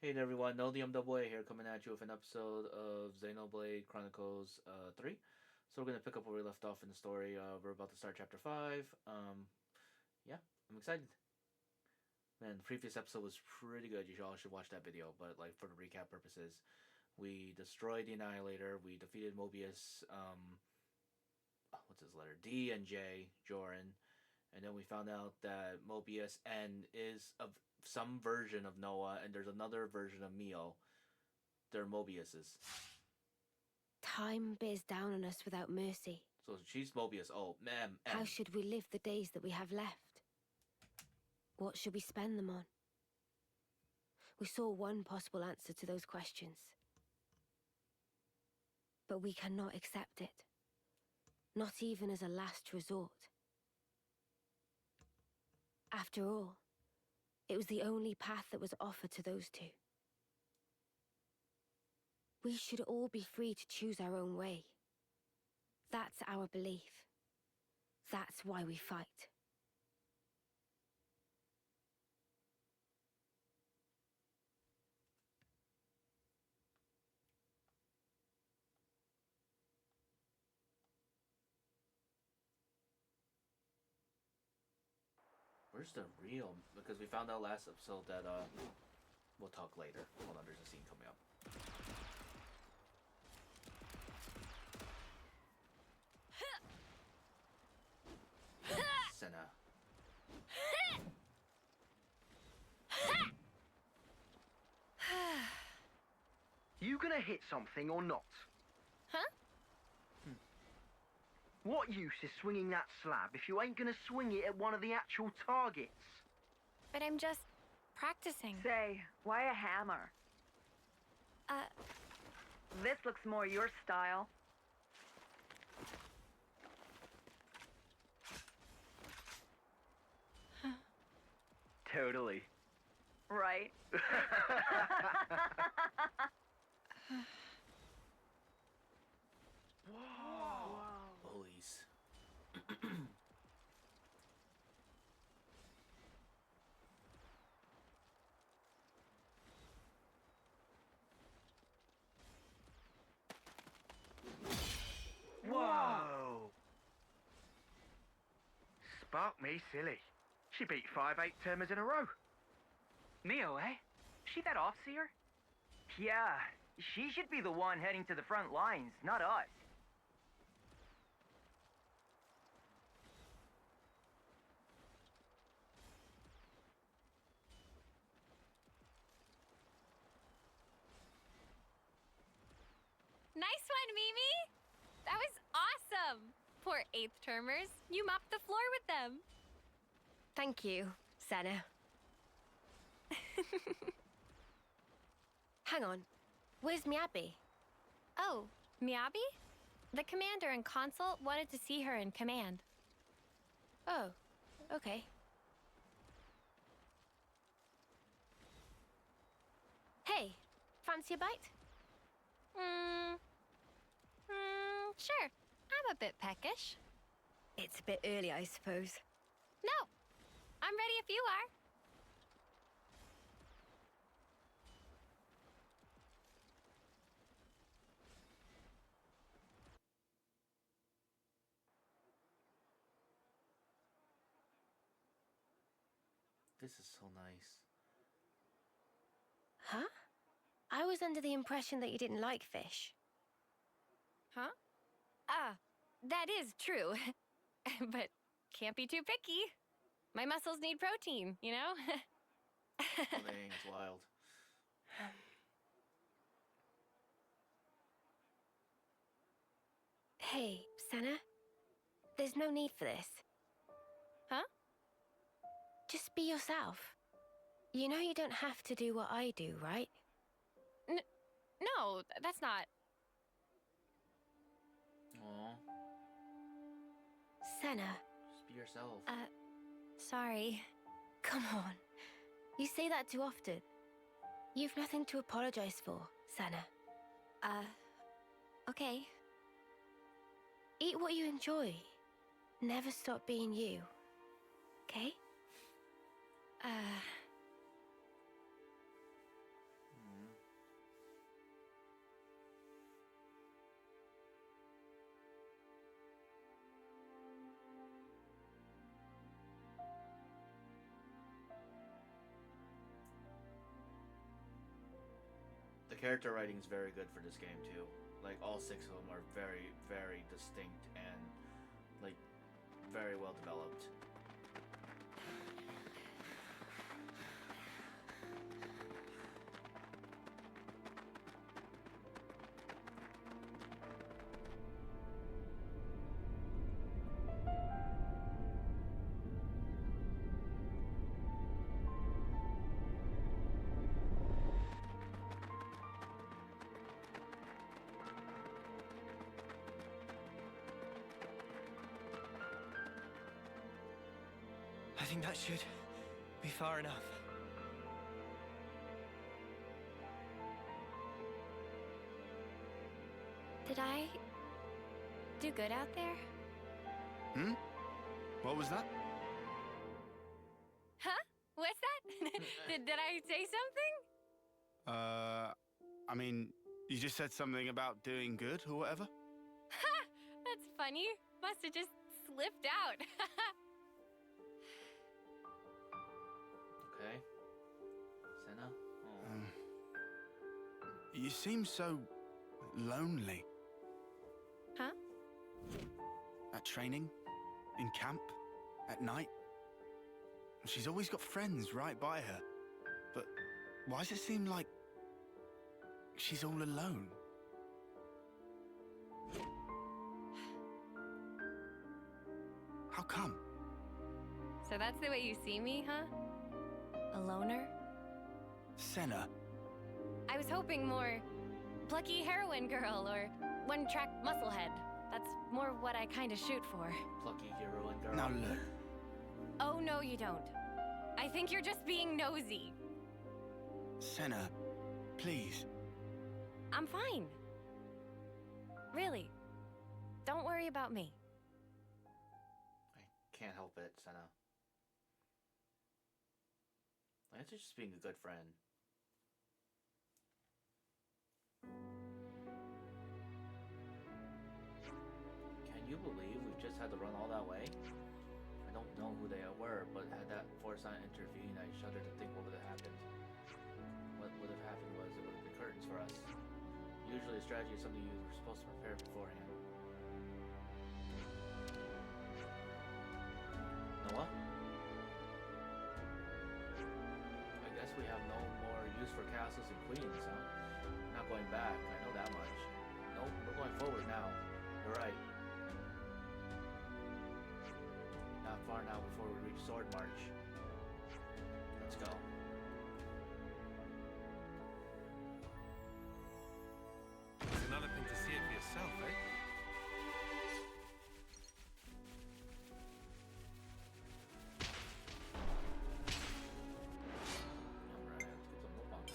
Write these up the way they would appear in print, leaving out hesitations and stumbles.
Hey there everyone, Nodium Double A here coming at you with an episode of Xenoblade Chronicles 3. So we're going to pick up where we left off in the story. We're about to start chapter 5. Yeah, I'm excited. Man, the previous episode was pretty good. You all should watch that video. But like for the recap purposes, we destroyed the Annihilator. We defeated Mobius, what's his letter? D and J, Joran. And then we found out that Mobius N is of some version of Noah, and there's another version of Mio. They're Mobiuses. Time bears down on us without mercy. So she's Mobius. Oh, ma'am. How should we live the days that we have left? What should we spend them on? We saw one possible answer to those questions. But we cannot accept it. Not even as a last resort. After all, it was the only path that was offered to those two. We should all be free to choose our own way. That's our belief. That's why we fight. Where's the real? Because we found out last episode that we'll talk later. Hold on, there's a scene coming up. Senna. You gonna hit something or not? Huh? What use is swinging that slab if you ain't gonna swing it at one of the actual targets? But I'm just practicing. Say, why a hammer? This looks more your style. Totally. Right. Whoa. Bullies. Whoa! Spark me silly. She beat 5 8-termers in a row. Mio, eh? She that off-seer? Yeah, she should be the one heading to the front lines, not us. Nice one, Mimi! That was awesome! Poor 8th termers. You mopped the floor with them. Thank you, Senna. Hang on. Where's Miyabi? Oh, Miyabi? The commander and consult wanted to see her in command. Oh, okay. Hey, fancy a bite? Sure. I'm a bit peckish. It's a bit early, I suppose. No, I'm ready if you are. This is so nice. Huh? I was under the impression that you didn't like fish. Huh? That is true. But can't be too picky. My muscles need protein, you know? Oh, dang, it's wild. Hey, Senna. There's no need for this. Huh? Just be yourself. You know you don't have to do what I do, right? No, that's not. Aw, Senna, just be yourself. Sorry. come on. You say that too often. You've nothing to apologize for, Senna. Okay. Eat what you enjoy. Never stop being you. Okay? The character writing is very good for this game too. Like all 6 of them are very, very distinct and like very well developed. I think that should be far enough. Did I do good out there? Hmm? What was that? Huh? What's that? did I say something? I mean, you just said something about doing good or whatever? Ha! That's funny. Must have just slipped out. Okay. Senna? Oh. You seem so lonely. Huh? At training, in camp, at night. She's always got friends right by her. But why does it seem like she's all alone? How come? So that's the way you see me, huh? A loner? Senna, I was hoping more plucky heroine girl or one-track musclehead. That's more what I kind of shoot for. Plucky hero and girl. now look. Oh, no, you don't. I think you're just being nosy. Senna, please. I'm fine. Really. Don't worry about me. I can't help it, Senna. Lance is just being a good friend. Can you believe we've just had to run all that way? I don't know who they were, but had that foresight intervene, I shudder to think what would have happened. What would have happened was it would have been curtains for us. Usually a strategy is something you were supposed to prepare beforehand. Noah? I guess we have no more use for castles and queens, huh? Not going back, I know that much. Nope, we're going forward now. You're right. Not far now before we reach Sword March. Let's go. It's another thing to see it for yourself, eh? Alright, let's get some more bombs.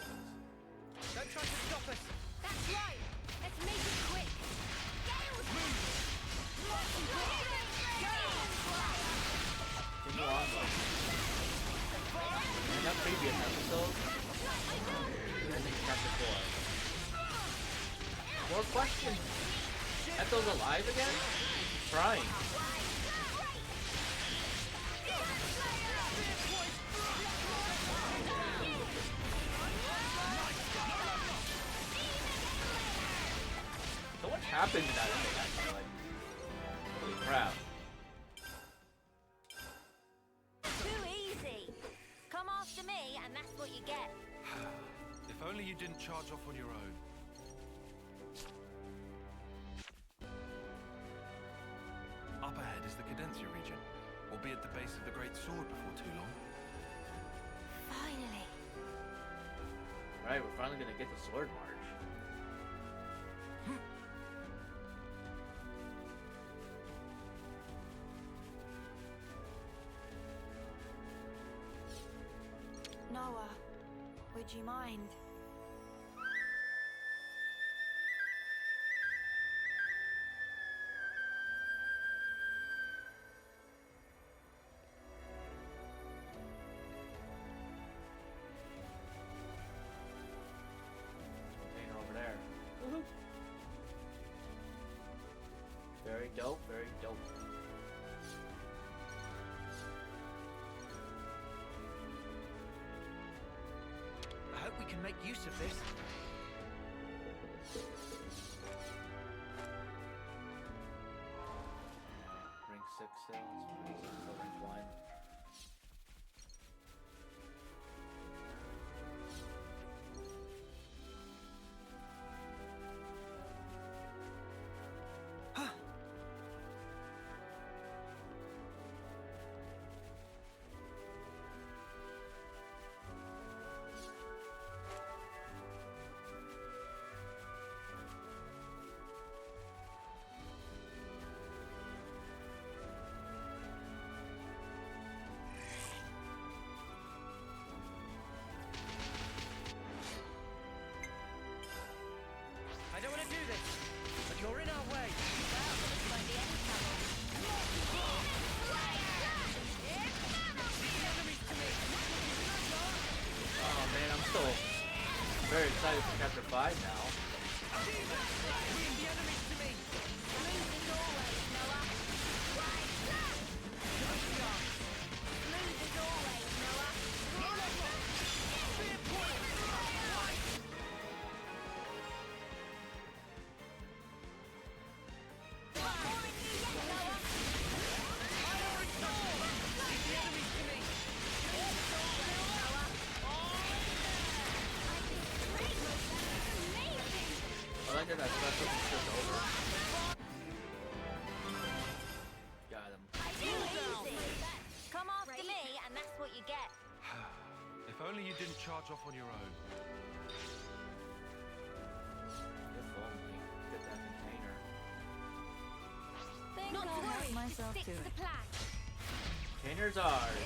Don't try to stop us! That's right. Let's make it quick. Continue on, though. In that previous episode, ending chapter 4. More questions. Echo's alive again? Crying. So what happened in that ending, actually? Like, holy crap. Too easy. Come after me, and that's what you get. If only you didn't charge off on your own. Up ahead is the Cadencia region. We'll be at the base of the Great Sword before too long. Finally. Right, we're finally gonna get the Sword March. Noah, would you mind? Container over there. Woohoo! Very dope, very dope. I hope we can make use of this. very excited for chapter 5 now. I like that that special is just over. Got him. Come after me, and that's what you get. If only you didn't charge off on your own. If only. Get that container. Not to worry, myself stick to the plan. Container's ours.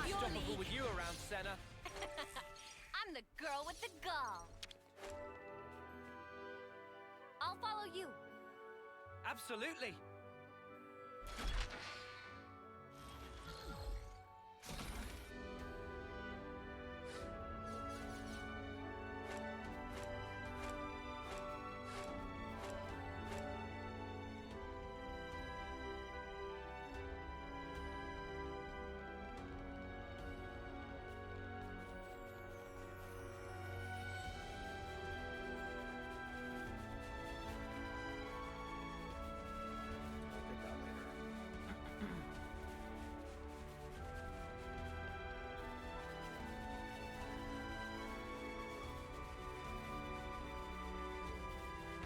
Unstoppable with you around, Senna. I'm the girl with the gall. I'll follow you. Absolutely.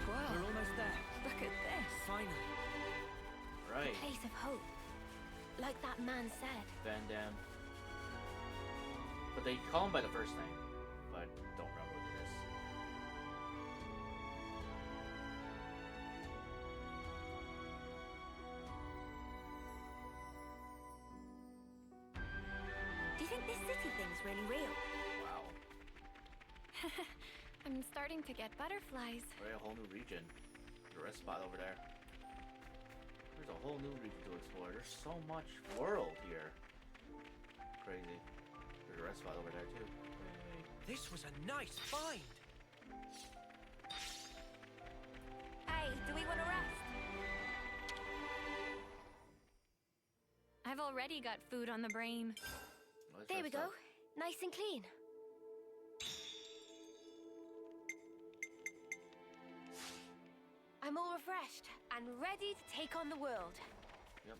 We're almost there. Look at this. Finally. Right. Place of hope. Like that man said. Vandham. But they call him by the first name. But don't remember what it is. Do you think this city thing's really real? Wow. I'm starting to get butterflies. Right, a whole new region. The rest spot over there. There's a whole new region to explore. There's so much world here. Crazy. There's a rest spot over there too. This was a nice find. Hey, do we want to rest? I've already got food on the brain. Let's There we rest go. up. Nice and clean. I'm all refreshed and ready to take on the world. Yep.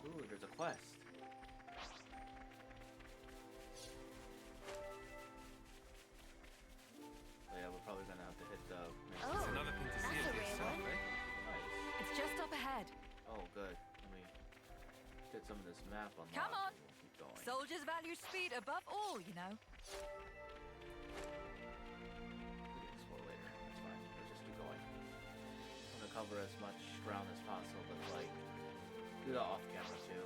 Ooh, there's a quest. Oh yeah, we're probably gonna have to hit the main Oh, It's another thing to see that's it a for rare yourself, one. eh? Nice. It's just up ahead. Oh, good. Let me get some of this map unlocked. Come on. and We'll keep going. Soldiers value speed above all, you know. We can explore later. That's fine. Let's just keep going. I'm gonna cover as much ground as possible, but like do that off camera too.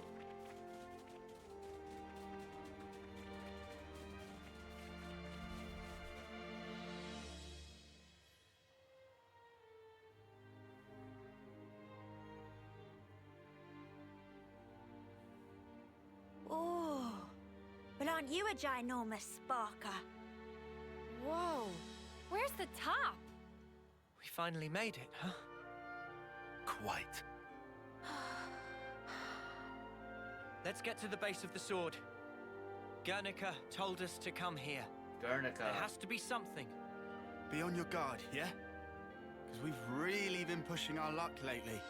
Oh, but aren't you a ginormous sparker? Whoa. Where's the top? We finally made it, huh? Quite. Let's get to the base of the sword. Guernica told us to come here. Guernica. There has to be something. Be on your guard, yeah? Because we've really been pushing our luck lately.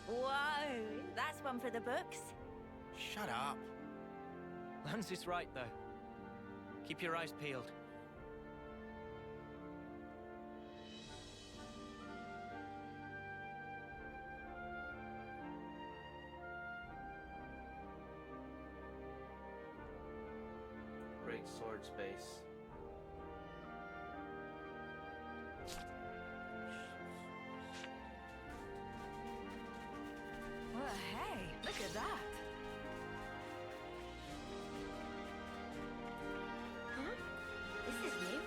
Whoa, that's one for the books. Shut up. Lance is right, though. Keep your eyes peeled. Great sword space. Well, hey. Look at that. Huh? This is new.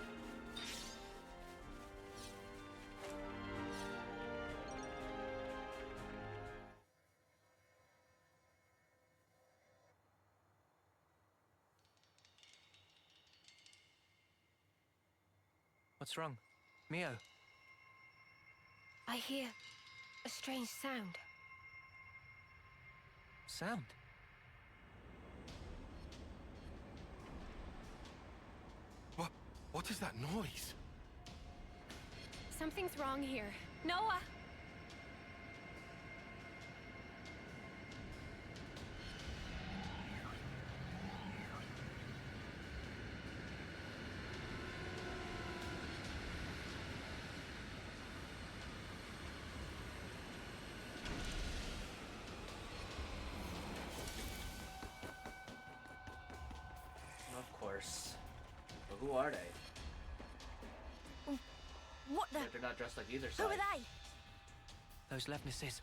What's wrong? Mio? I hear a strange sound. Sound? What is that noise? Something's wrong here. Noah! Of course. But who are they? What the? Like they're not dressed like either Who side. are they? Those Levnesses.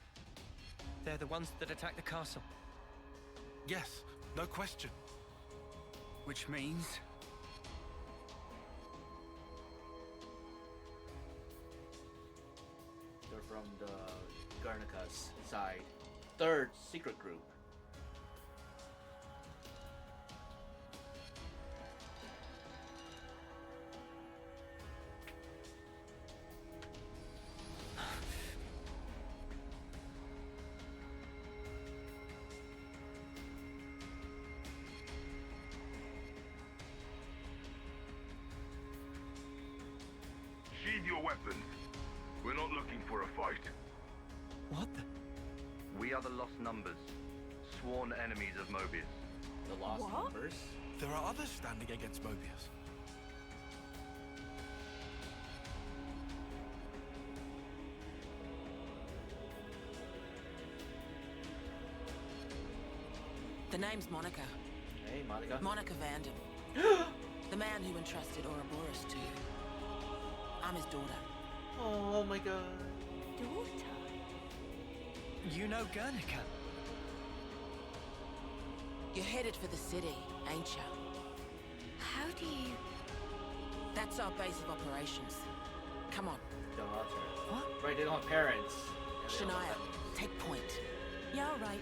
They're the ones that attacked the castle. Yes, no question. Which means They're from the Garnica's side. Third secret group. Sheathe your weapons. We're not looking for a fight. What the? We are the Lost Numbers, sworn enemies of Mobius. The Lost What? Numbers. There are others standing against Mobius. The name's Monica. Hey, Monica. Monica Vandham. The man who entrusted Ouroboros to you. I'm his daughter. Oh my god. Daughter? You know Guernica? You're headed for the city, ain't ya? How do you... That's our base of operations. Come on. Don't have parents. What? Right, they don't have parents. Yeah, they don't know what Shania, that means. take point. Yeah, all right.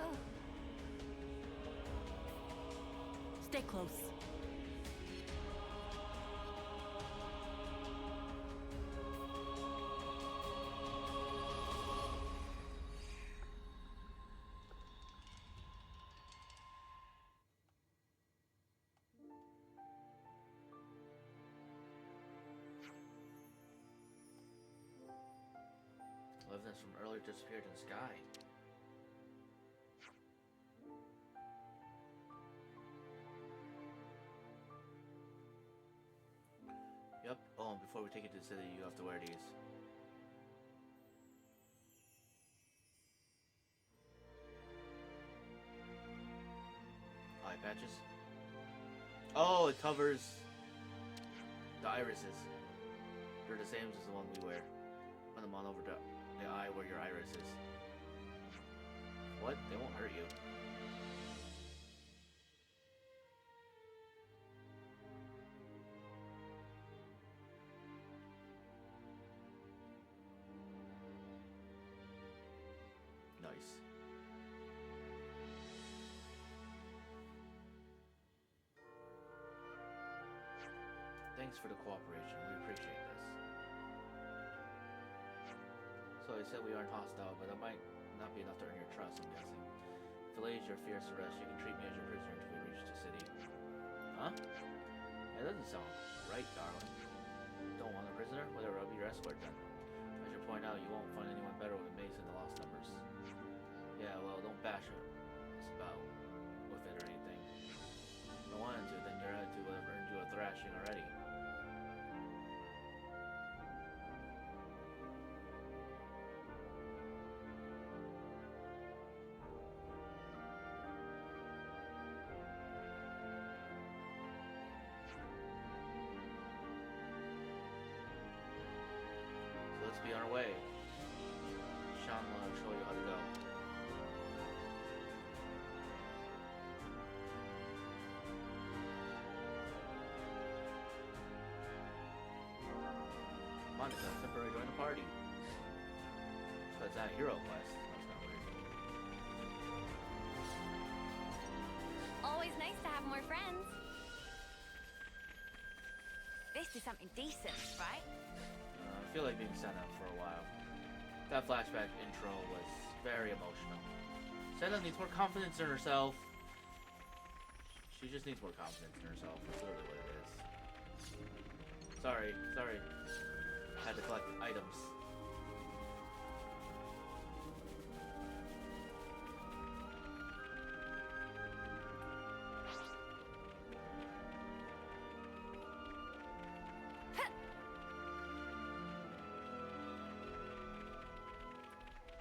Oh, Stay close. Evidence from earlier disappeared in the sky. Yep. Oh, and before we take it to the city, you have to wear these. Eye patches. Oh, it covers the irises. They're the same as the one we wear. Put them on over the eye where your iris is. What? They won't hurt you. Nice. Thanks for the cooperation. We appreciate this. So I said we aren't hostile, but that might not be enough to earn your trust, I'm guessing. If it lays your fierce arrest, you can treat me as your prisoner until we reach the city. Huh? That doesn't sound right, darling. Don't want a prisoner? Whatever, I'll be your escort then. I should point out, you won't find anyone better with a mace than the Lost Numbers. Yeah, well, don't bash us about with it or anything. If I wanted to, then your attitude would have earned you a thrashing already. be on our way. Sean will show you how to go. Monica, temporarily join the party. But it's not a hero quest. That's not weird. Always nice to have more friends. This is something decent, right? I feel like being sent up for a while. That flashback intro was very emotional. Senna needs more confidence in herself. She just needs more confidence in herself. That's literally what it is. Sorry. Had to collect items.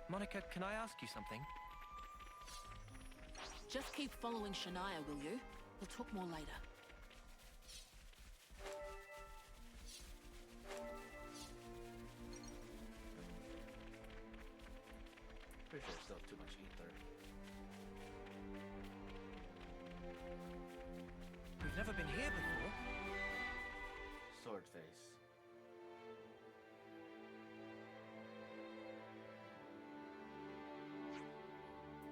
Monica, can I ask you something? Just keep following Shania, will you? We'll talk more later. Pretty sure I still have too much ether. We've never been here before. Sword face.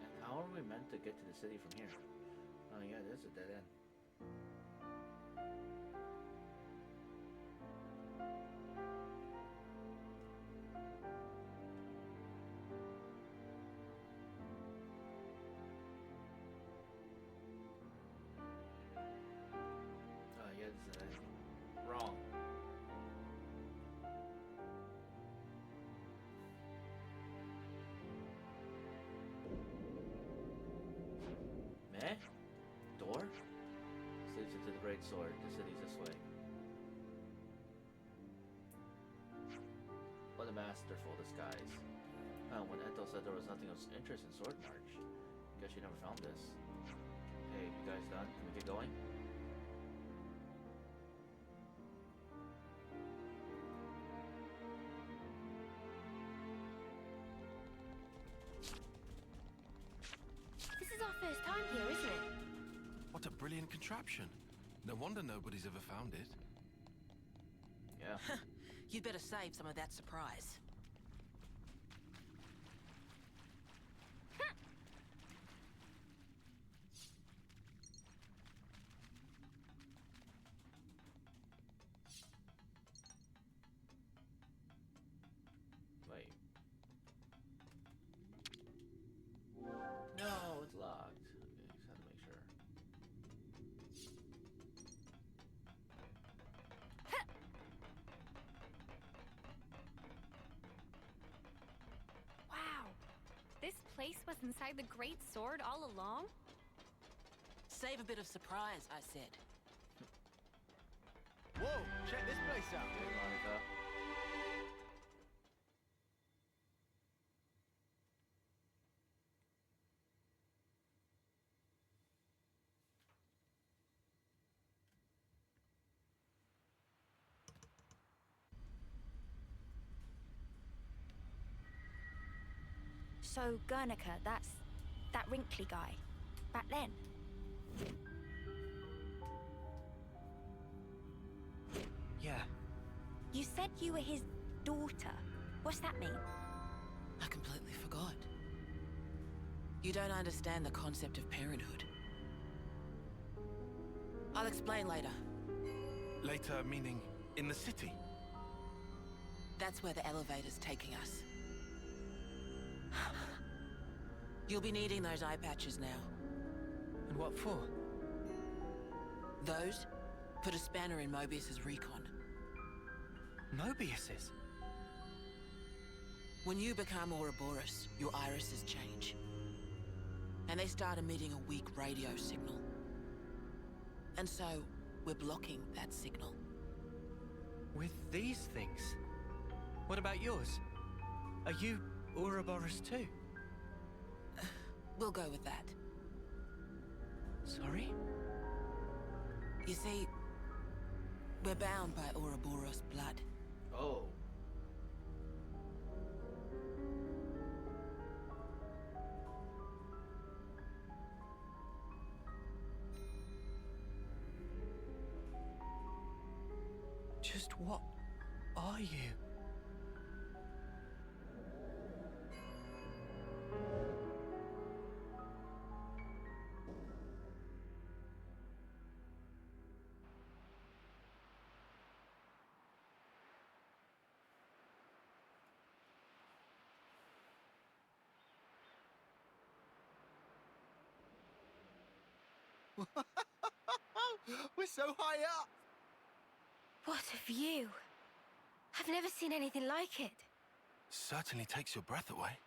And how are we meant to get to the city from here? Oh yeah, this is a dead end. Yeah, this is it. Wrong. Meh? Door? This leads into the Great Sword. The city's this way. What a masterful disguise. When Ento said there was nothing of interest in Sword March. Guess she never found this. Hey, you guys done? Can we get going? This is our first time here, isn't it? What a brilliant contraption. No wonder nobody's ever found it. Yeah. You'd better save some of that surprise. Wait. No, it's locked. Okay, just had to make sure. Wow. This place was inside the Great Sword all along? Save a bit of surprise, I said. Whoa, check this place out. Hey, Monica. So, Guernica, that's that wrinkly guy. Back then. Yeah. You said you were his daughter. What's that mean? I completely forgot. You don't understand the concept of parenthood. I'll explain later. Later, meaning in the city? That's where the elevator's taking us. You'll be needing those eye patches now. And what for? Those put a spanner in Mobius's recon. Mobius's? When you become Ouroboros, your irises change. And they start emitting a weak radio signal. And so, we're blocking that signal. With these things? What about yours? Are you Ouroboros too? We'll go with that. Sorry? You see, we're bound by Ouroboros blood. Oh. Just what are you? We're so high up! What a view! I've never seen anything like it. Certainly takes your breath away.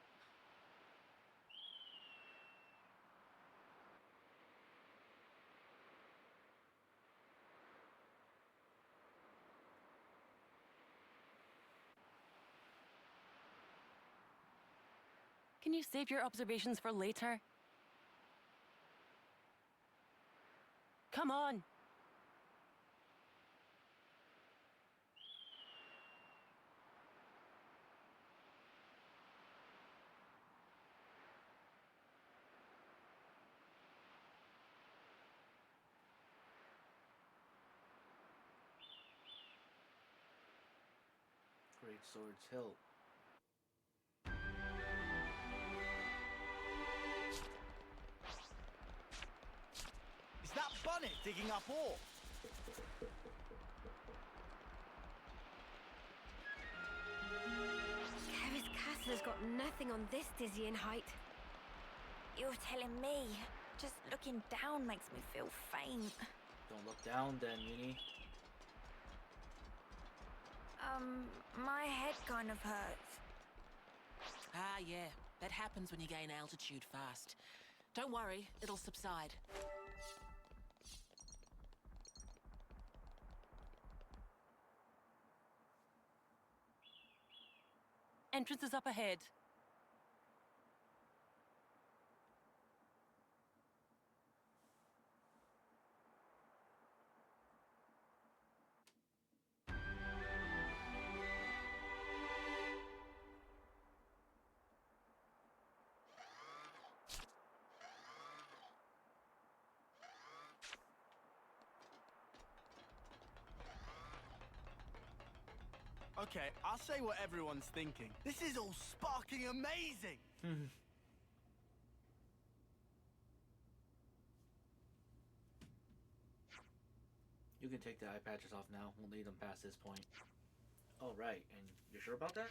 Can you save your observations for later? Come on! Great Swords Hill. Is that Bonnet digging up ore? Kevis Castle has got nothing on this dizzying height. You're telling me. Just looking down makes me feel faint. Don't look down then, Uni. My head kind of hurts. Ah, yeah. That happens when you gain altitude fast. Don't worry, it'll subside. Entrance is up ahead. Okay, I'll say what everyone's thinking. This is all sparking amazing! You can take the eye patches off now. We'll need them past this point. Alright, and you're sure about that?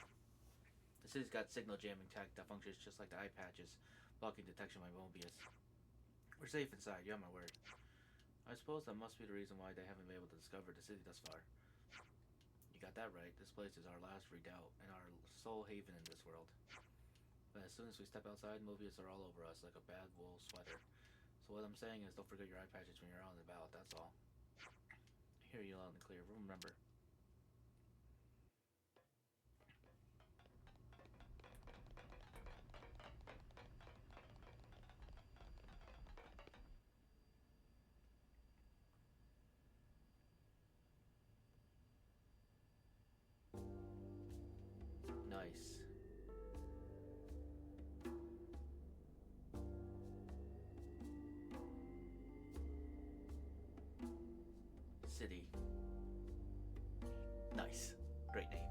The city's got signal jamming tech that functions just like the eye patches, blocking detection by Mobius. We're safe inside, you have my word. I suppose that must be the reason why they haven't been able to discover the city thus far. You got that right. This place is our last redoubt and our sole haven in this world. But as soon as we step outside, Mobius are all over us like a bad wool sweater. So what I'm saying is don't forget your eye patches when you're out and about, that's all. I hear you loud and clear, remember. Nice. City. Nice. Great name.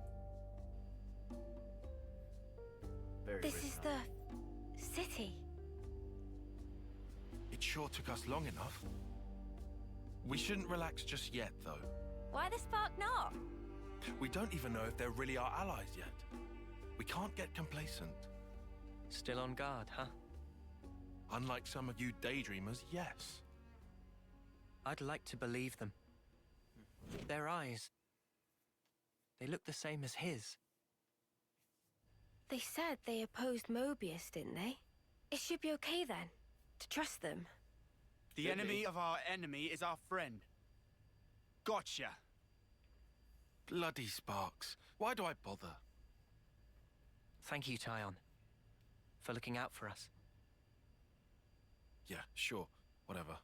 Very This original. is the city. It sure took us long enough. We shouldn't relax just yet, though. Why the spark not? We don't even know if they're really our allies yet. We can't get complacent. Still on guard, huh? Unlike some of you daydreamers, yes. I'd like to believe them. Their eyes, they look the same as his. They said they opposed Mobius, didn't they? It should be okay then, to trust them. The enemy of our enemy is our friend. Gotcha. Bloody Sparks. Why do I bother? Thank you, Tyon, for looking out for us. Yeah, sure. Whatever.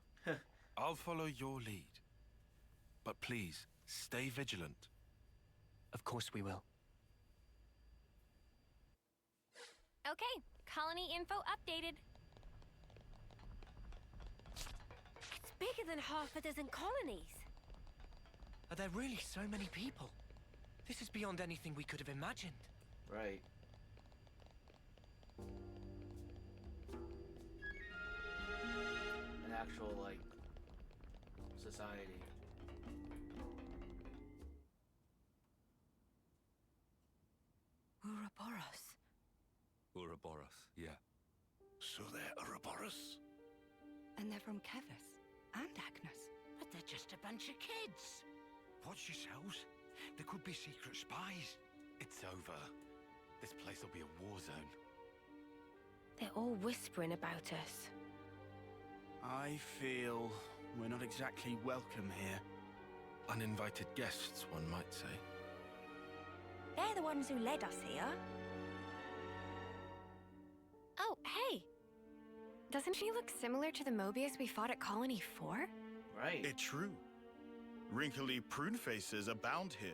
I'll follow your lead. But please, stay vigilant. Of course we will. Okay, colony info updated. It's bigger than half a dozen colonies. Are there really so many people? This is beyond anything we could have imagined. Right. An actual, like, society. Ouroboros. Ouroboros, yeah. So they're Ouroboros? And they're from Kevus and Agnes. But they're just a bunch of kids. Watch yourselves. There could be secret spies. It's over. This place will be a war zone. They're all whispering about us. I feel we're not exactly welcome here. Uninvited guests, one might say. They're the ones who led us here. Oh, hey! Doesn't she look similar to the Mobius we fought at Colony 4? Right. It's true. Wrinkly prune faces abound here.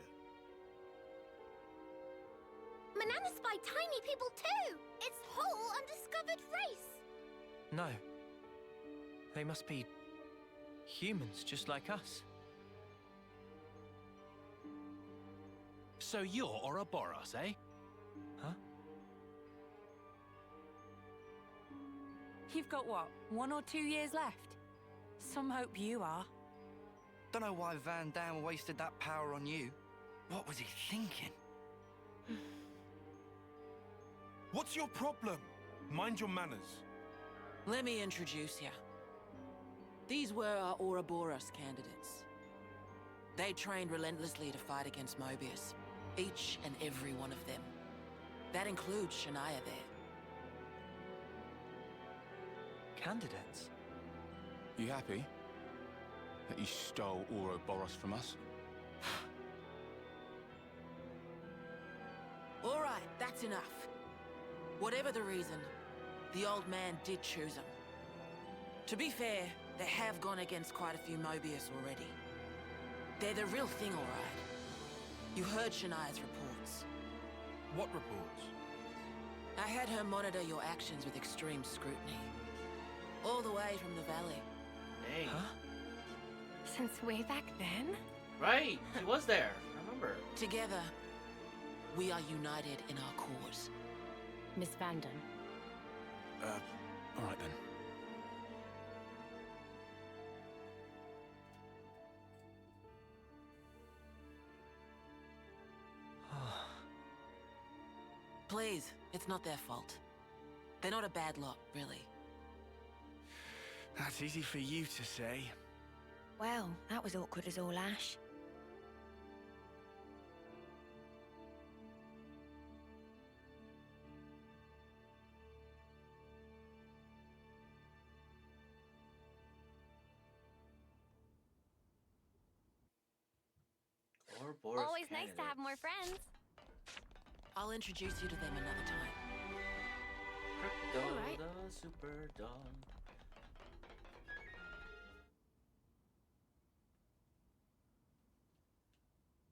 Manana spy tiny people too! It's whole undiscovered race! No. They must be humans, just like us. So you're Ouroboros, eh? Huh? You've got what, 1 or 2 years left? Some hope you are. Don't know why Vandham wasted that power on you. What was he thinking? What's your problem? Mind your manners. Let me introduce you. These were our Ouroboros candidates. They trained relentlessly to fight against Mobius. Each and every one of them. That includes Shania there. Candidates? You happy that you stole Ouroboros from us? All right, that's enough. Whatever the reason, the old man did choose them. To be fair, they have gone against quite a few Mobius already. They're the real thing, all right. You heard Shania's reports. What reports? I had her monitor your actions with extreme scrutiny. All the way from the valley. Dang. Huh? Since way back then? Right. She was there. I remember. Together, we are united in our cause. Miss Vandham. All right then. Please, it's not their fault. They're not a bad lot, really. That's easy for you to say. Well, that was awkward as all ash. Ouroboros Always nice to have more friends. I'll introduce you to them another time. Crypto Alright. the Super Dawn.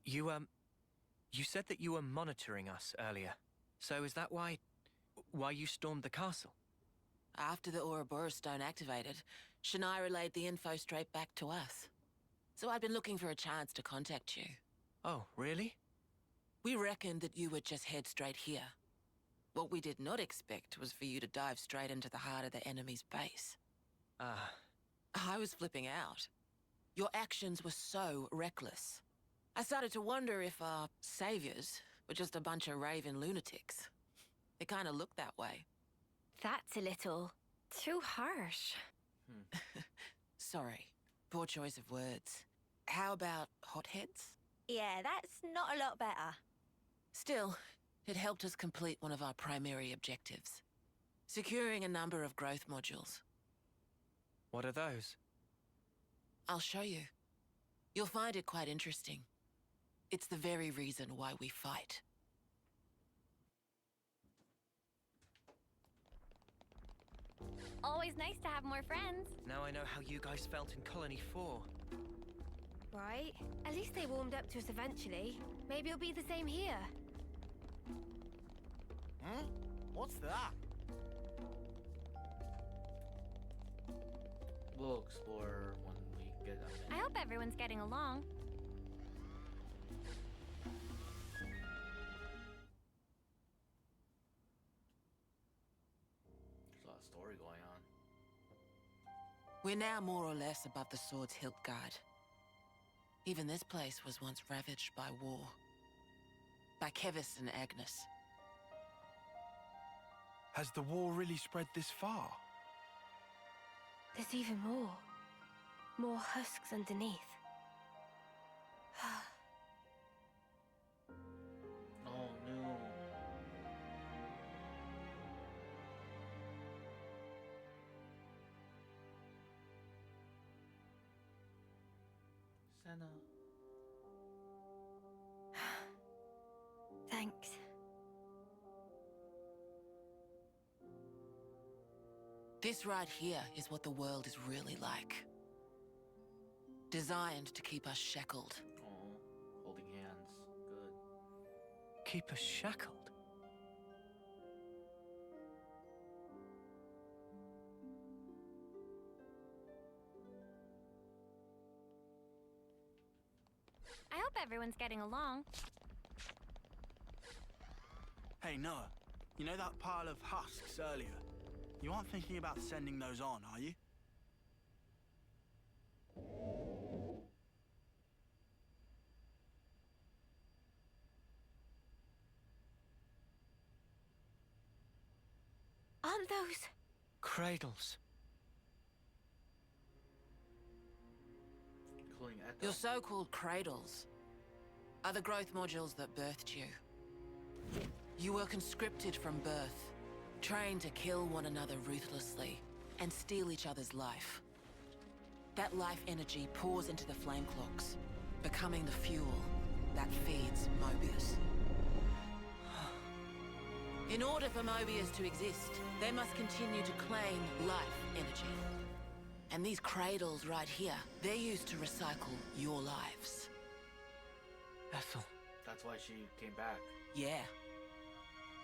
You said that you were monitoring us earlier. So is that why you stormed the castle? After the Ouroboros stone activated, Shania relayed the info straight back to us. So I'd been looking for a chance to contact you. Oh, really? We reckoned that you would just head straight here. What we did not expect was for you to dive straight into the heart of the enemy's base. Ah. I was flipping out. Your actions were so reckless. I started to wonder if our saviors were just a bunch of raving lunatics. It kind of looked that way. That's a little... Too harsh. Sorry. Poor choice of words. How about hotheads? Yeah, that's not a lot better. Still, it helped us complete one of our primary objectives. Securing a number of growth modules. What are those? I'll show you. You'll find it quite interesting. It's the very reason why we fight. Always nice to have more friends. Now I know how you guys felt in Colony 4. Right? At least they warmed up to us eventually. Maybe it'll be the same here. What's that? We'll explore when we get up. I hope everyone's getting along. We're now more or less above the sword's hilt guard. Even this place was once ravaged by war. By Kevis and Agnes. Has the war really spread this far? There's even more. More husks underneath. Oh no. Senna. Thanks. This right here is what the world is really like. Designed to keep us shackled. Oh, holding hands. Good. Keep us shackled? I hope everyone's getting along. Hey, Noah. You know that pile of husks earlier? You aren't thinking about sending those on, are you? Aren't those... Cradles. Including Echo. Your so-called cradles are the growth modules that birthed you. You were conscripted from birth, trained to kill one another ruthlessly and steal each other's life. That life energy pours into the flame cloaks, becoming the fuel that feeds Mobius. In order for Mobius to exist, they must continue to claim life energy. And these cradles right here, they're used to recycle your lives. Ethel. That's why she came back. Yeah.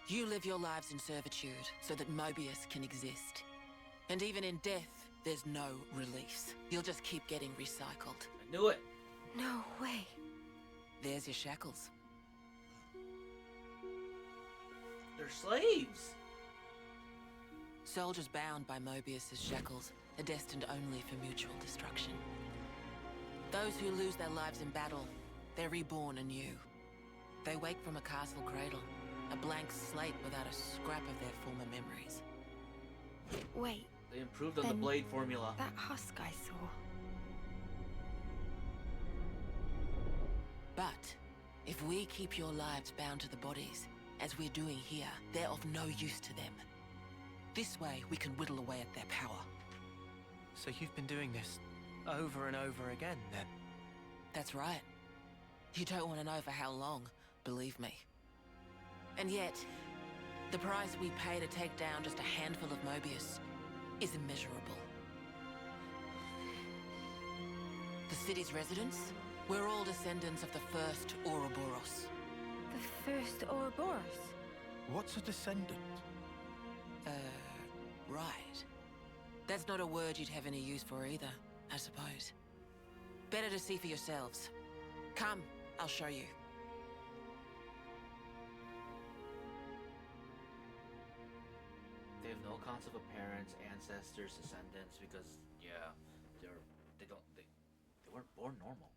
You live your lives in servitude so that Mobius can exist. And even in death, there's no release. You'll just keep getting recycled. I knew it! No way. There's your shackles. They're slaves! Soldiers bound by Mobius's shackles are destined only for mutual destruction. Those who lose their lives in battle, they're reborn anew. They wake from a castle cradle, a blank slate without a scrap of their former memories. Wait. They improved on the Then blade formula. That husk I saw. But if we keep your lives bound to the bodies, as we're doing here, they're of no use to them. This way, we can whittle away at their power. So you've been doing this over and over again, then? That's right. You don't want to know for how long, believe me. And yet, the price we pay to take down just a handful of Mobius is immeasurable. The city's residents, we're all descendants of the first Ouroboros. The first Ouroboros? What's a descendant? Right. That's not a word you'd have any use for either, I suppose. Better to see for yourselves. Come, I'll show you. They have no concept of parents, ancestors, descendants, because, yeah, they weren't born normal.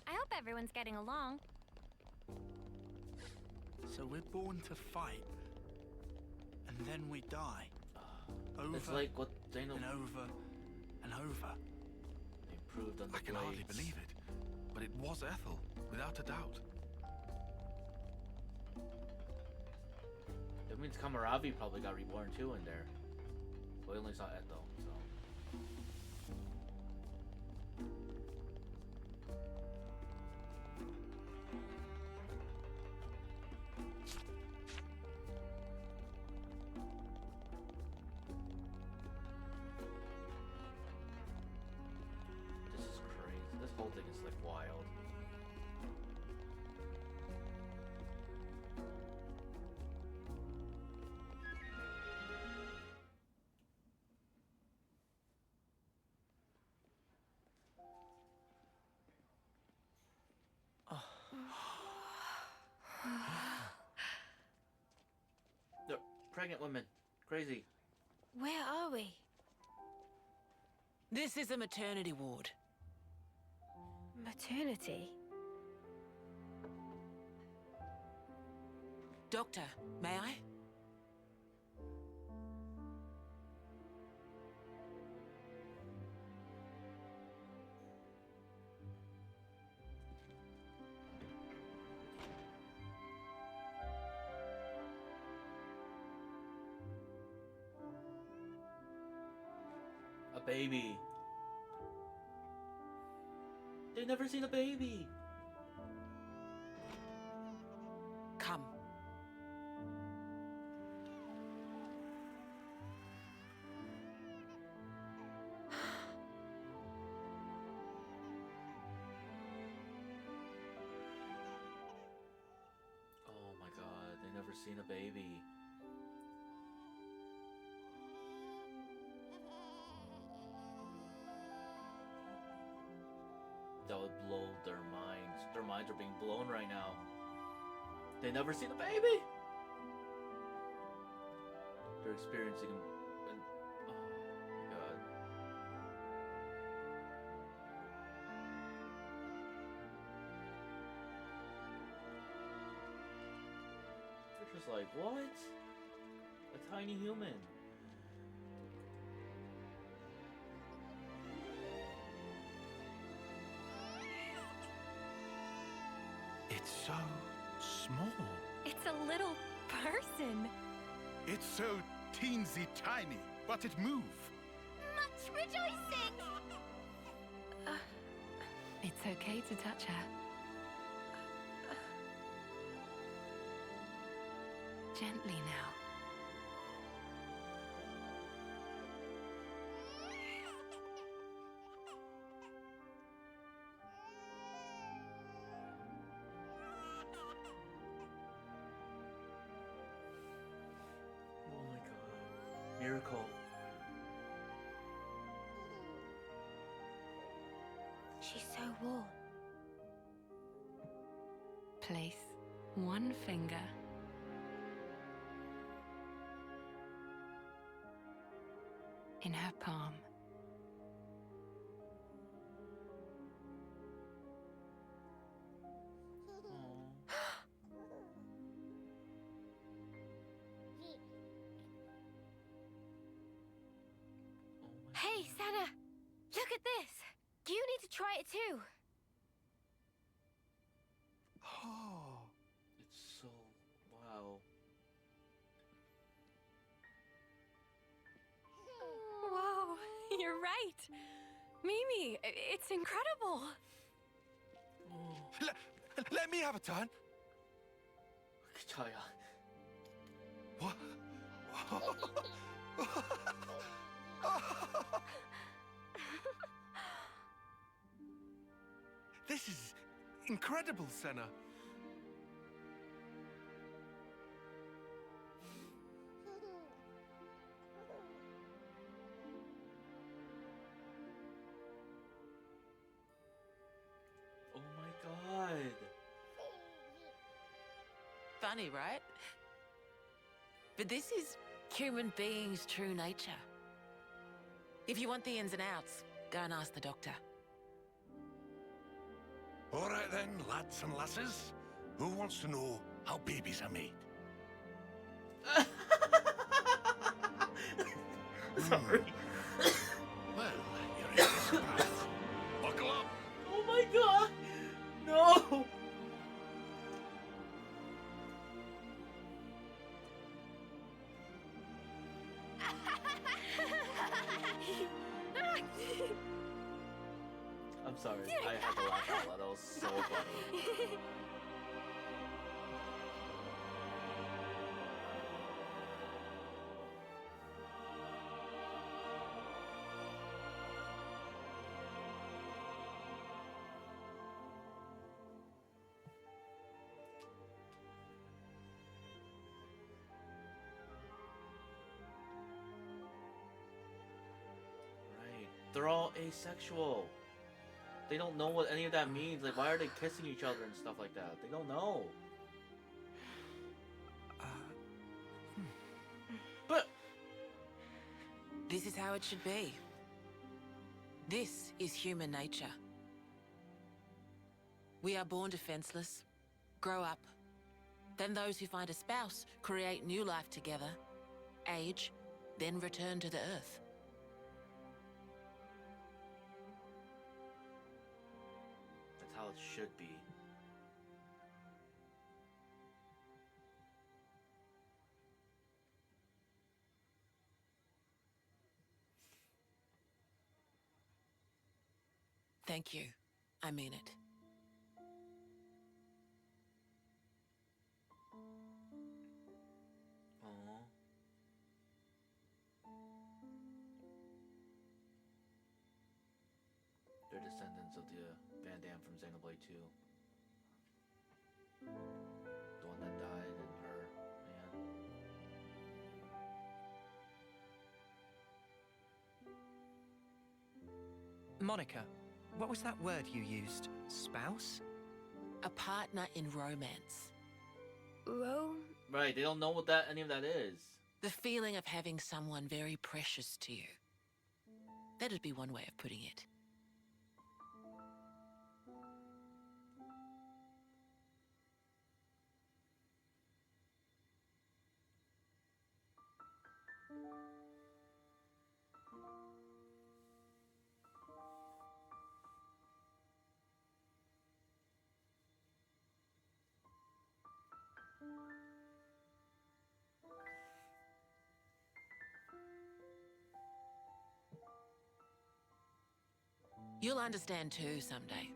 I hope everyone's getting along. So we're born to fight, and then we die. Over It's like what they know. and over and over. They improved on the I can hardly blades. believe it, but it was Ethel, without a doubt. That means Kamaravi probably got reborn too in there. We only saw Eto, so. This is crazy. This whole thing is like wild. They're pregnant women. Crazy. Where are we? This is a maternity ward. Maternity? Doctor, may I? A baby. They've never seen a baby. Come. Oh my god, they've never seen a baby. That would blow their minds. Their minds are being blown right now. They never seen a baby. They're experiencing an, oh my god. They're just like, what? A tiny human. It's so small. It's a little person. It's so teensy tiny, but it moves. Much rejoicing! It's okay to touch her. Gently now. Oh my god. Miracle. She's so warm. Place one finger in her palm. Hey, Sana! Look at this! You need to try it too! Oh. It's so wow. Whoa, you're right. Mimi, it's incredible. Let me have a turn. Chaya. What? This is incredible, Senna. Oh my god. Funny, right? But this is human beings' true nature. If you want the ins and outs, go and ask the doctor. All right then, lads and lasses. Who wants to know how babies are made? Sorry. Well, you're in for a surprise. Buckle up. Oh my god. No. I'm sorry. I had to laugh out loud. That was so funny. Right. They're all asexual. They don't know what any of that means. Like, why are they kissing each other and stuff like that? They don't know. But this is how it should be. This is human nature. We are born defenseless, grow up. Then those who find a spouse create new life together, age, then return to the earth. That's how it should be. Thank you. I mean it. Aww. They're descendants of the Vandham from Xenoblade 2. The one that died and her, man. Monica, what was that word you used? Spouse? A partner in romance. Right, they don't know what any of that is. The feeling of having someone very precious to you. That'd be one way of putting it. You'll understand too someday.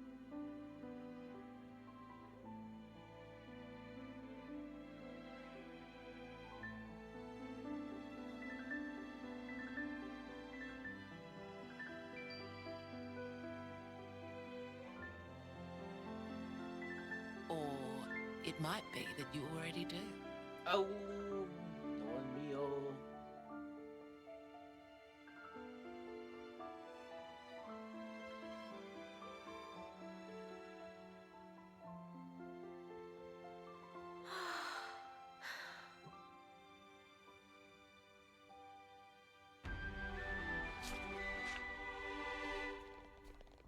Or it might be that you already do. Oh, Don Mio.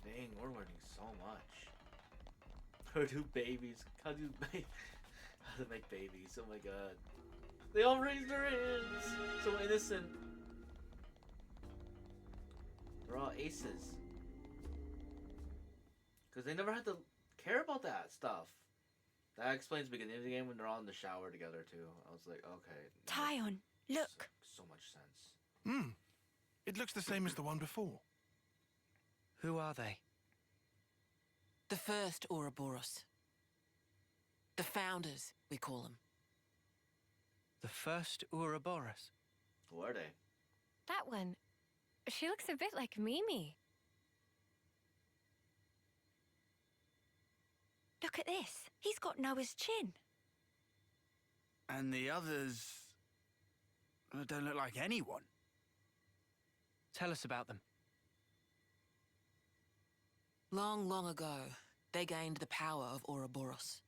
Dang, we're learning so much. How to do babies? How to make babies? Oh my god. They all raised their hands! So innocent. They're all aces. Because they never had to care about that stuff. That explains the beginning of the game when they're all in the shower together too. I was like, okay. Tyon, look. So much sense. Hmm. It looks the same as the one before. Who are they? The first Ouroboros. The founders, we call them. The first Ouroboros? Who are they? That one. She looks a bit like Mimi. Look at this. He's got Noah's chin. And the others don't look like anyone. Tell us about them. Long, long ago, they gained the power of Ouroboros.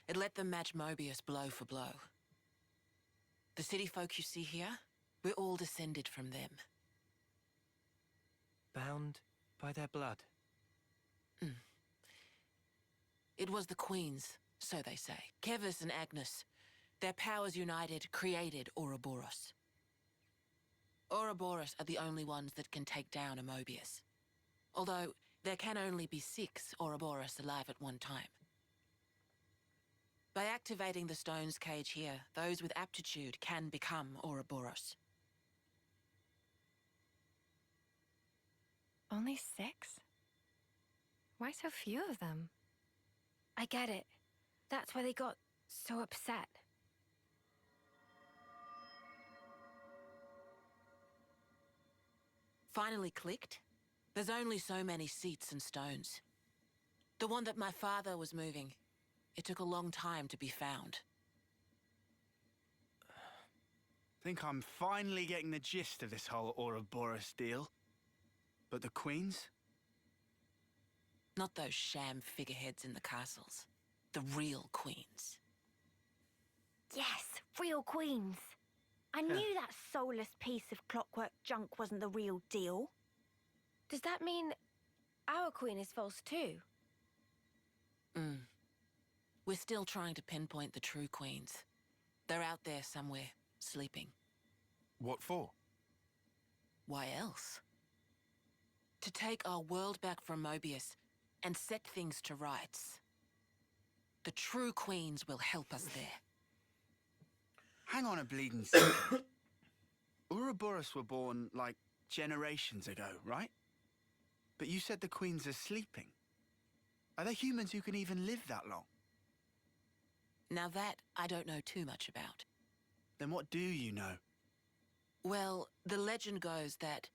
It let them match Mobius blow for blow. The city folk you see here, we're all descended from them. Bound by their blood? It was the queens, so they say. Kevis and Agnes. Their powers united created Ouroboros. Ouroboros are the only ones that can take down a Mobius. Although, there can only be 6 Ouroboros alive at one time. By activating the stone's cage here, those with aptitude can become Ouroboros. Only 6? Why so few of them? I get it. That's why they got so upset. Finally clicked? There's only so many seats and stones. The one that my father was moving, it took a long time to be found. Think I'm finally getting the gist of this whole Ouroboros deal. But the queens? Not those sham figureheads in the castles. The real queens. Yes, real queens. I knew that soulless piece of clockwork junk wasn't the real deal. Does that mean our queen is false too. We're still trying to pinpoint the true queens. They're out there somewhere, sleeping. What for? Why else? To take our world back from Mobius and set things to rights. The true queens will help us there. Hang on a bleeding second. Ouroboros were born, like, generations ago, right? But you said the queens are sleeping. Are there humans who can even live that long? Now that, I don't know too much about. Then what do you know? Well, the legend goes that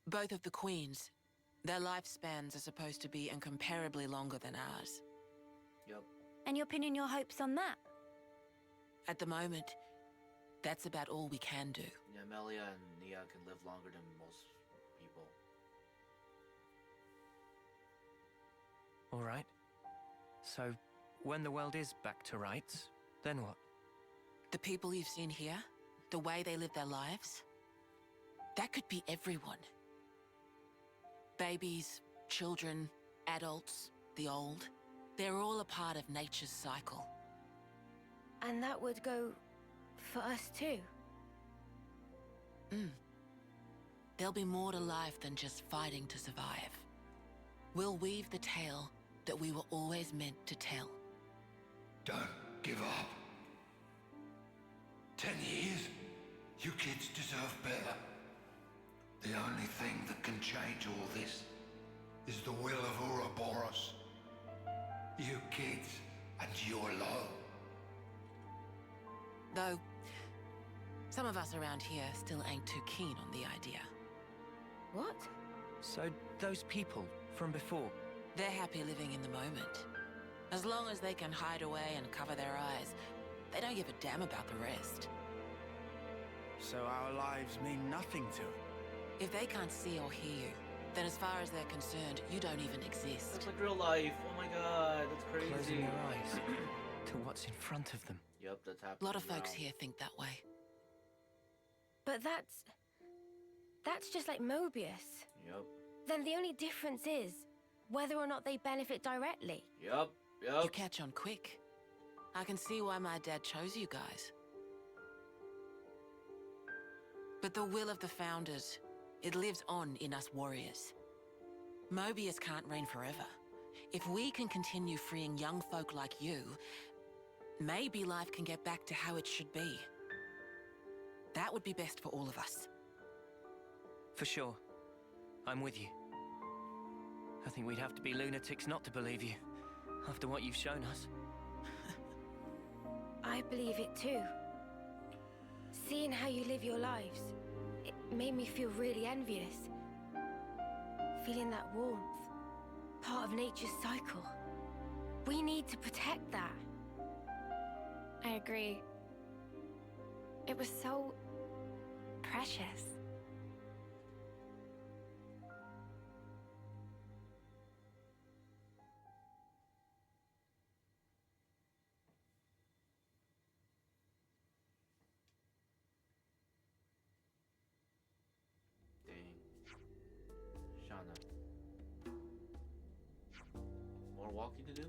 both of the queens, their lifespans are supposed to be incomparably longer than ours. Yep. And you're pinning your hopes on that? At the moment, that's about all we can do. Yeah, Melia and Nia can live longer than most people. All right. So, when the world is back to rights, then what? The people you've seen here, the way they live their lives, that could be everyone. Babies, children, adults, the old, they're all a part of nature's cycle. And that would go for us too. There'll be more to life than just fighting to survive. We'll weave the tale that we were always meant to tell. Don't give up. 10 years? You kids deserve better. The only thing that can change all this is the will of Ouroboros. You kids and you alone. Though, some of us around here still ain't too keen on the idea. What? So, those people from before? They're happy living in the moment. As long as they can hide away and cover their eyes, they don't give a damn about the rest. So our lives mean nothing to them? If they can't see or hear you, then as far as they're concerned, you don't even exist. That's like real life. Oh my god, that's crazy. Closing their eyes to what's in front of them. Yep, that's happening. A lot of folks now. here think that way. But that's just like Mobius. Yep. Then the only difference is whether or not they benefit directly. Yep. You catch on quick. I can see why my dad chose you guys. But the will of the Founders, it lives on in us warriors. Mobius can't reign forever. If we can continue freeing young folk like you, maybe life can get back to how it should be. That would be best for all of us. For sure. I'm with you. I think we'd have to be lunatics not to believe you, after what you've shown us. I believe it too. Seeing how you live your lives, it made me feel really envious. Feeling that warmth, part of nature's cycle. We need to protect that. I agree. It was so precious. Walking to do.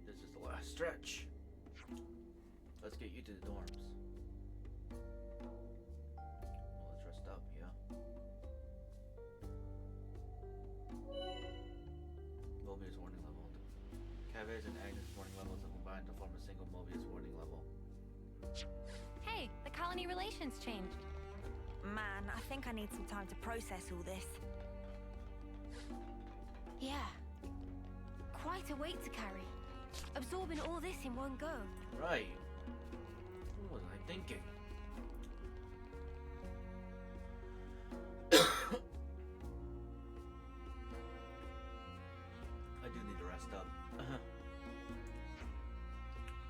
This is the last stretch. Let's get you to the dorms. Well, let's rest up, yeah. Mobius warning level. Caves and Agnes warning levels are combined to form a single Mobius warning level. Hey, the colony relations changed. Man, I think I need some time to process all this. Yeah. Quite a weight to carry. Absorbing all this in one go. Right. What was I thinking? I do need to rest up.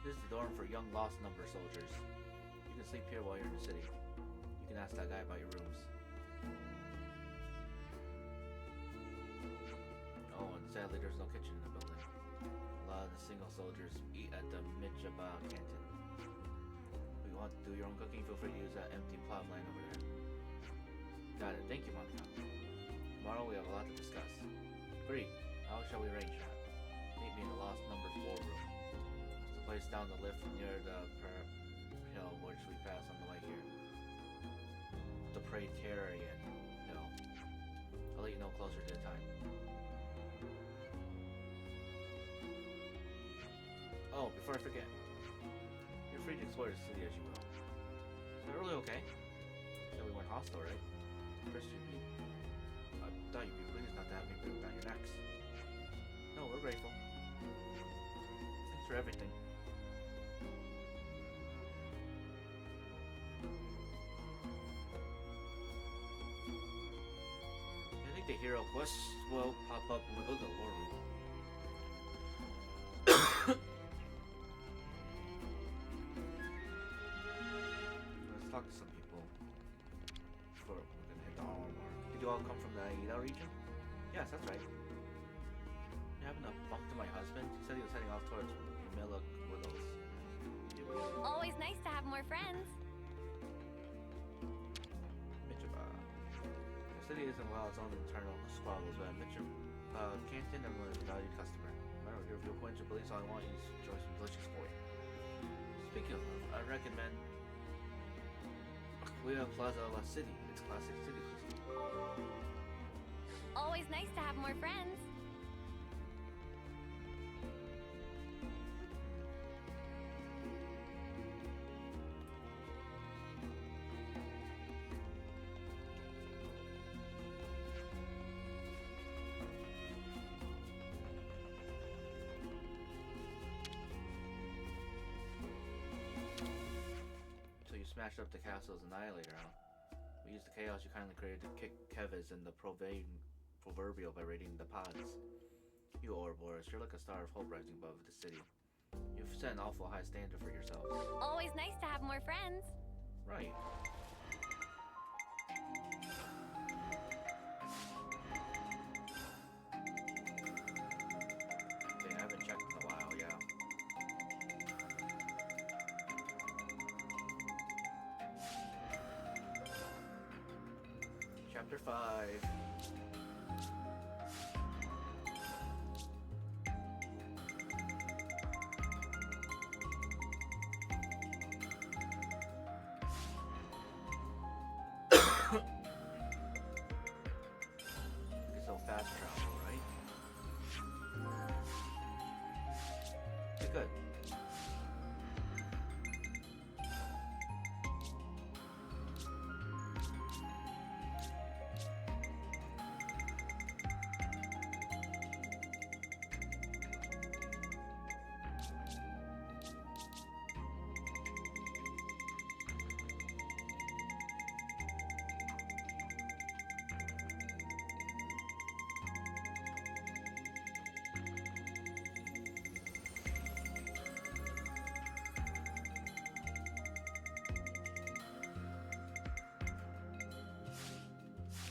This is the dorm for young lost number soldiers. You can sleep here while you're in the city. You can ask that guy about your rooms. Oh, and sadly there's no kitchen in the building. A lot of the single soldiers eat at the Michaba canteen. If you want to do your own cooking, feel free to use that empty plot land over there. Got it. Thank you, Monica. Tomorrow we have a lot to discuss. Agreed. How shall we arrange that? Meet me in the lost number 4 room. It's the place down the lift near the hill which we pass on the way here. The Praetorian Hill. I'll let you know closer to the time. Oh, before I forget. You're free to explore the city as you will. Is that really okay? Said we weren't hostile, right? First you meet. I thought you'd be pleased not to have me put around your necks. No, we're grateful. Thanks for everything. I think the hero quests will pop up when we go to the lore room. Let's talk to some people before we're gonna hit the hour mark. Did you all come from the Aida region? Yes, that's right. You happen to bump to my husband? He said he was heading off towards Mila Willows. Always nice to have more friends. Michiba. The city isn't without its own internal squabbles, but Canton, everyone is a valued customer. I don't care if you're going to police, all I want is to enjoy some delicious food. Speaking of, I recommend Aquila Plaza La City. It's classic city cuisine. Always nice to have more friends. So you smashed up the castle's annihilator, huh? We used the chaos you kindly created to kick Kevis and the proverbial by raiding the pods. You Ouroboros, you're like a star of hope rising above the city. You've set an awful high standard for yourself. Always nice to have more friends. Right. Okay, I haven't checked in a while, yeah. Chapter 5. So fast travel, right? Okay, good.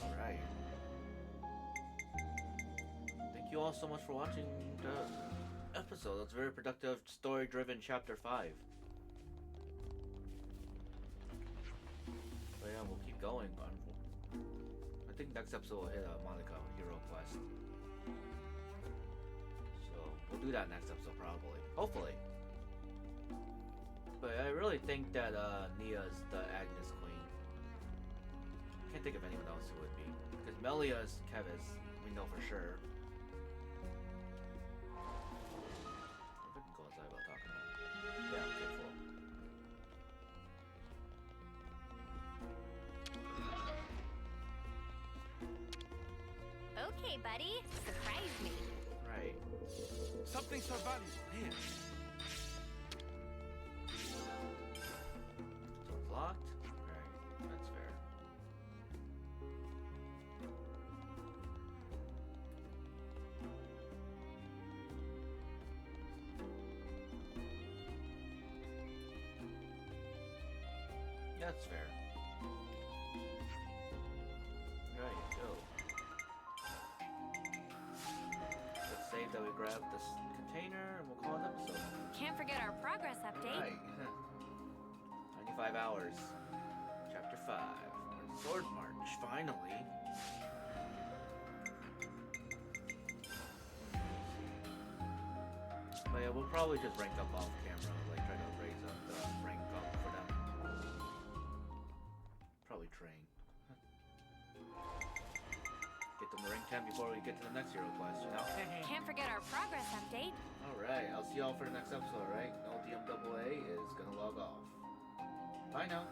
Alright. Thank you all so much for watching the episode. That's a very productive, story-driven chapter 5. But yeah, we'll keep going. I think next episode will hit a Monica hero quest. So we'll do that next episode probably. Hopefully. But I really think that Nia's the Agnes Queen. Can't think of anyone else who would be. Because Melia's Kevis, we know for sure. If I can go outside without talking to him. Yeah, okay, cool. Okay, buddy. Surprise me. Right. Something so valuable here. So it's locked? Right, that's fair. That's fair. Right, go. Let's save that we grab this container and we'll call it an episode. Can't forget our progress update. Right. 95 hours. Chapter 5. Sword March, finally. But yeah, we'll probably just rank up off camera, like try to raise up the rank up for them. Probably train. Get them to rank 10 before we get to the next hero quest, you know? Can't forget our progress update. Alright, I'll see y'all for the next episode, right? No DMAA is gonna log off. Bye now.